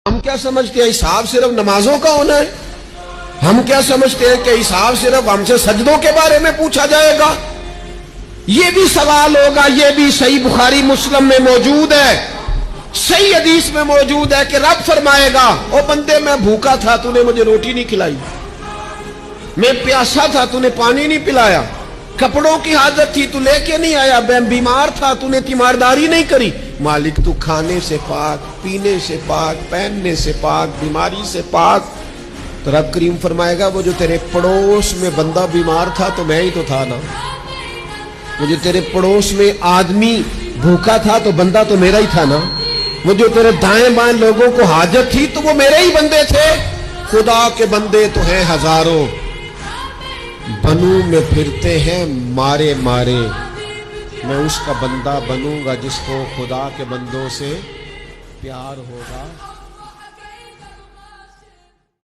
हम क्या समझते हैं हिसाब सिर्फ नमाजों का होना है। हम क्या समझते हैं कि हिसाब सिर्फ हमसे सजदों के बारे में पूछा जाएगा। ये भी सवाल होगा। ये भी सही बुखारी मुस्लिम में मौजूद है, सही हदीस में मौजूद है कि रब फरमाएगा, ओ बंदे मैं भूखा था तूने मुझे रोटी नहीं खिलाई, मैं प्यासा था तूने पानी नहीं पिलाया, कपड़ों की हाजत थी तू लेके नहीं आया, मैं बीमार था तूने तीमारदारी नहीं करी। मालिक तू खाने से पाक, पीने से पाक, पहनने से पाक, बीमारी से पाक। तो रब करीम फरमाएगा वो जो तेरे पड़ोस में बंदा बीमार था तो मैं ही तो था ना, वो जो तेरे पड़ोस में आदमी भूखा था तो बंदा तो मेरा ही था ना, वो जो तेरे दाएं बाएं लोगों को हाजत थी तो वो मेरे ही बंदे थे। खुदा के बंदे तो हैं हजारों, बनू में फिरते हैं मारे मारे। मैं उसका बंदा बनूंगा जिसको खुदा के बंदों से प्यार होगा।